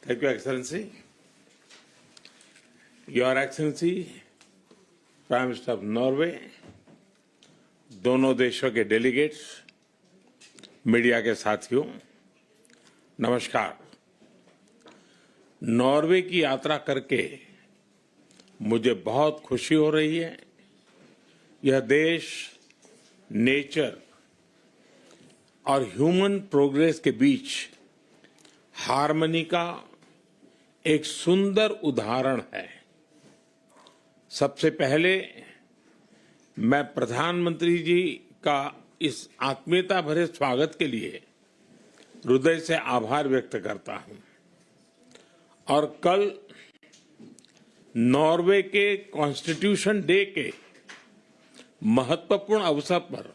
Thank you, Excellency. Your Excellency, Prime Minister of Norway, दोनों देशों के डेलीगेट्स, मीडिया के साथियों, नमस्कार। नॉर्वे की यात्रा करके मुझे बहुत खुशी हो रही है। यह देश नेचर और ह्यूमन प्रोग्रेस के बीच हार्मनी का एक सुंदर उदाहरण है। सबसे पहले मैं प्रधानमंत्री जी का इस आत्मीयता भरे स्वागत के लिए हृदय से आभार व्यक्त करता हूं और कल नॉर्वे के कॉन्स्टिट्यूशन डे के महत्वपूर्ण अवसर पर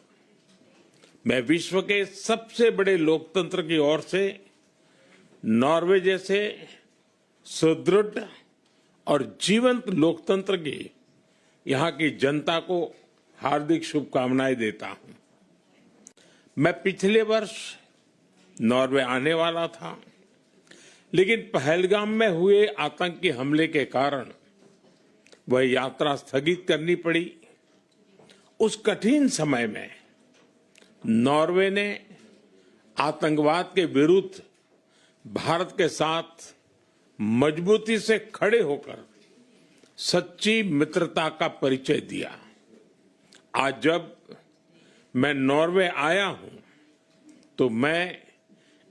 मैं विश्व के सबसे बड़े लोकतंत्र की ओर से नॉर्वे जैसे सुदृढ़ और जीवंत लोकतंत्र की यहां की जनता को हार्दिक शुभकामनाएं देता हूं। मैं पिछले वर्ष नॉर्वे आने वाला था, लेकिन पहलगाम में हुए आतंकी हमले के कारण वह यात्रा स्थगित करनी पड़ी। उस कठिन समय में नॉर्वे ने आतंकवाद के विरुद्ध भारत के साथ मजबूती से खड़े होकर सच्ची मित्रता का परिचय दिया। आज जब मैं नॉर्वे आया हूं तो मैं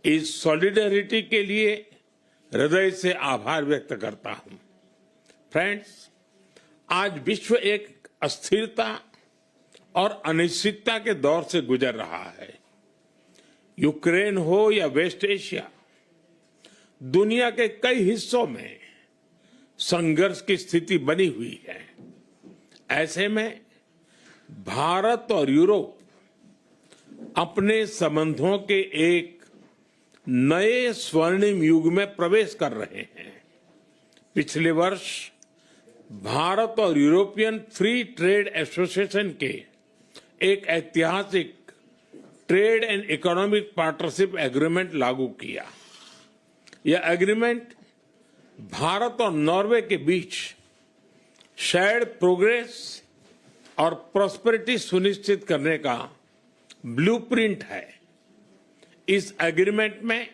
इस सॉलिडेरिटी के लिए हृदय से आभार व्यक्त करता हूं। फ्रेंड्स, आज विश्व एक अस्थिरता और अनिश्चितता के दौर से गुजर रहा है। यूक्रेन हो या वेस्ट एशिया, दुनिया के कई हिस्सों में संघर्ष की स्थिति बनी हुई है। ऐसे में भारत और यूरोप अपने संबंधों के एक नए स्वर्णिम युग में प्रवेश कर रहे हैं। पिछले वर्ष भारत और यूरोपियन फ्री ट्रेड एसोसिएशन के एक ऐतिहासिक trade and economic partnership agreement लागू किया। यह एग्रीमेंट भारत और नॉर्वे के बीच शेयर्ड प्रोग्रेस और प्रॉस्पेरिटी सुनिश्चित करने का ब्लूप्रिंट है। इस एग्रीमेंट में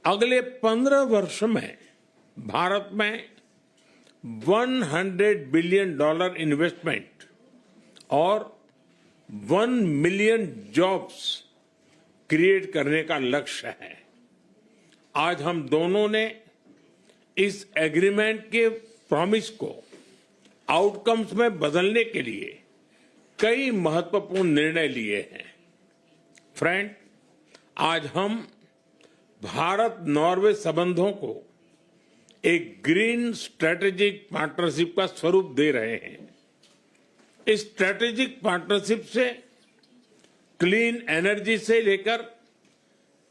अगले 15 वर्ष में भारत में $100 बिलियन इन्वेस्टमेंट और 1 मिलियन जॉब्स क्रिएट करने का लक्ष्य है। आज हम दोनों ने इस एग्रीमेंट के प्रॉमिस को आउटकम्स में बदलने के लिए कई महत्वपूर्ण निर्णय लिए हैं। फ्रेंड, आज हम भारत नॉर्वे संबंधों को एक ग्रीन स्ट्रेटेजिक पार्टनरशिप का स्वरूप दे रहे हैं। इस स्ट्रेटेजिक पार्टनरशिप से क्लीन एनर्जी से लेकर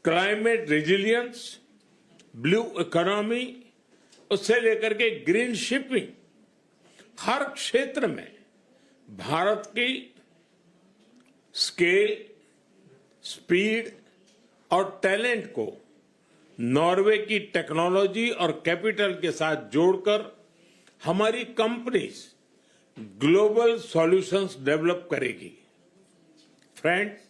क्लाइमेट रेजिलियंस, ब्लू इकोनॉमी, उससे लेकर के ग्रीन शिपिंग, हर क्षेत्र में भारत की स्केल, स्पीड और टैलेंट को नॉर्वे की टेक्नोलॉजी और कैपिटल के साथ जोड़कर हमारी कंपनीज ग्लोबल सॉल्यूशंस डेवलप करेगी। फ्रेंड्स,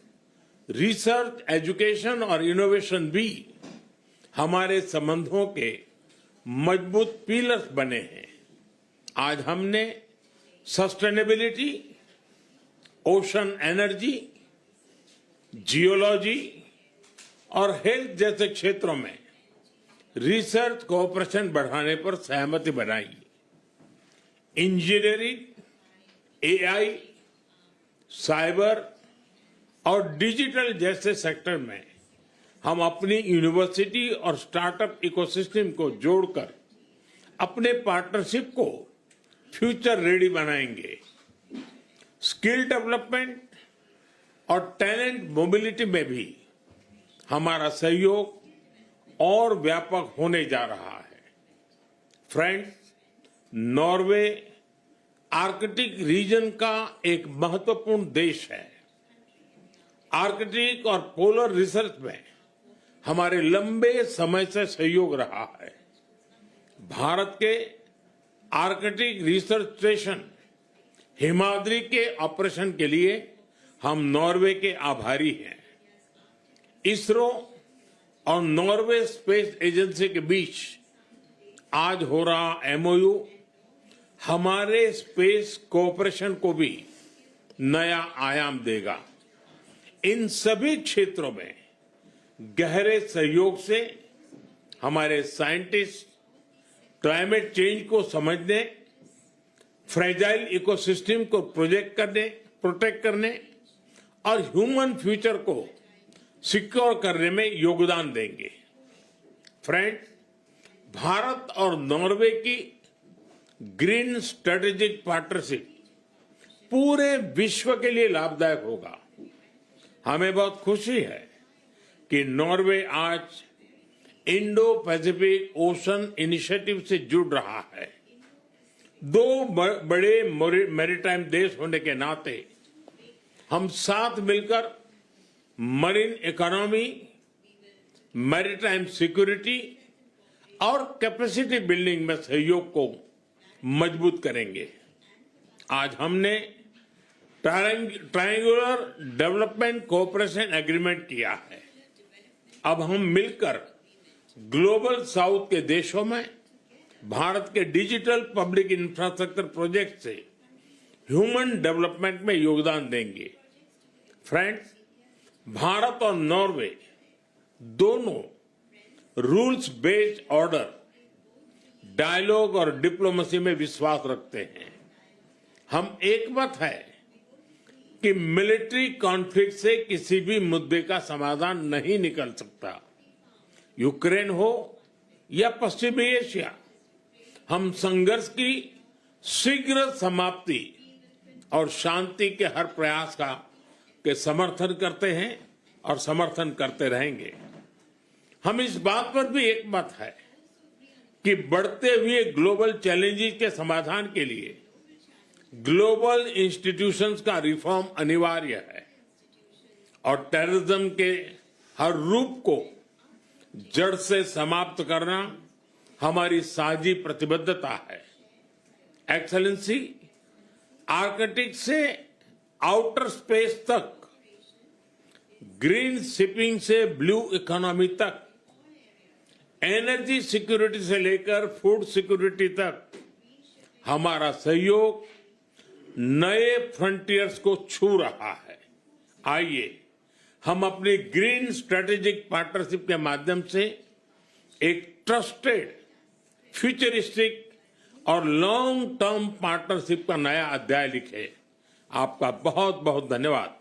रिसर्च, एजुकेशन और इनोवेशन भी हमारे संबंधों के मजबूत पिलर्स बने हैं। आज हमने सस्टेनेबिलिटी, ओशन एनर्जी, जियोलॉजी और हेल्थ जैसे क्षेत्रों में रिसर्च कोऑपरेशन बढ़ाने पर सहमति बनाई। इंजीनियरिंग, एआई, साइबर और डिजिटल जैसे सेक्टर में हम अपनी यूनिवर्सिटी और स्टार्टअप इकोसिस्टम को जोड़कर अपने पार्टनरशिप को फ्यूचर रेडी बनाएंगे। स्किल डेवलपमेंट और टैलेंट मोबिलिटी में भी हमारा सहयोग और व्यापक होने जा रहा है। फ्रेंड्स, नॉर्वे आर्कटिक रीजन का एक महत्वपूर्ण देश है। आर्कटिक और पोलर रिसर्च में हमारे लंबे समय से सहयोग रहा है। भारत के आर्कटिक रिसर्च स्टेशन हिमाद्री के ऑपरेशन के लिए हम नॉर्वे के आभारी हैं। इसरो और नॉर्वे स्पेस एजेंसी के बीच आज हो रहा एमओयू हमारे स्पेस कोऑपरेशन को भी नया आयाम देगा। इन सभी क्षेत्रों में गहरे सहयोग से हमारे साइंटिस्ट क्लाइमेट चेंज को समझने, फ्रेजाइल इकोसिस्टम को प्रोटेक्ट करने और ह्यूमन फ्यूचर को सिक्योर करने में योगदान देंगे। फ्रेंड्स, भारत और नॉर्वे की ग्रीन स्ट्रेटेजिक पार्टनरशिप पूरे विश्व के लिए लाभदायक होगा। हमें बहुत खुशी है कि नॉर्वे आज इंडो पैसिफिक ओशन इनिशिएटिव से जुड़ रहा है। दो बड़े मैरीटाइम देश होने के नाते हम साथ मिलकर मरीन इकोनॉमी, मैरीटाइम सिक्योरिटी और कैपेसिटी बिल्डिंग में सहयोग को मजबूत करेंगे। आज हमने ट्रायंगुलर डेवलपमेंट कोऑपरेशन एग्रीमेंट किया है। अब हम मिलकर ग्लोबल साउथ के देशों में भारत के डिजिटल पब्लिक इंफ्रास्ट्रक्चर प्रोजेक्ट से ह्यूमन डेवलपमेंट में योगदान देंगे। फ्रेंड्स, भारत और नॉर्वे दोनों रूल्स बेस्ड ऑर्डर, डायलॉग और डिप्लोमेसी में विश्वास रखते हैं। हम एकमत है कि मिलिट्री कॉन्फ्लिक्ट से किसी भी मुद्दे का समाधान नहीं निकल सकता। यूक्रेन हो या पश्चिमी एशिया, हम संघर्ष की शीघ्र समाप्ति और शांति के हर प्रयास के समर्थन करते हैं और समर्थन करते रहेंगे। हम इस बात पर भी एकमत है कि बढ़ते हुए ग्लोबल चैलेंजेस के समाधान के लिए ग्लोबल इंस्टीट्यूशंस का रिफॉर्म अनिवार्य है और टेररिज्म के हर रूप को जड़ से समाप्त करना हमारी साझी प्रतिबद्धता है। एक्सेलेंसी, आर्कटिक से आउटर स्पेस तक, ग्रीन शिपिंग से ब्लू इकोनॉमी तक, एनर्जी सिक्योरिटी से लेकर फूड सिक्योरिटी तक हमारा सहयोग नए फ्रंटियर्स को छू रहा है। आइए हम अपनी ग्रीन स्ट्रेटेजिक पार्टनरशिप के माध्यम से एक ट्रस्टेड, फ्यूचरिस्टिक और लॉन्ग टर्म पार्टनरशिप का नया अध्याय लिखें। आपका बहुत बहुत धन्यवाद।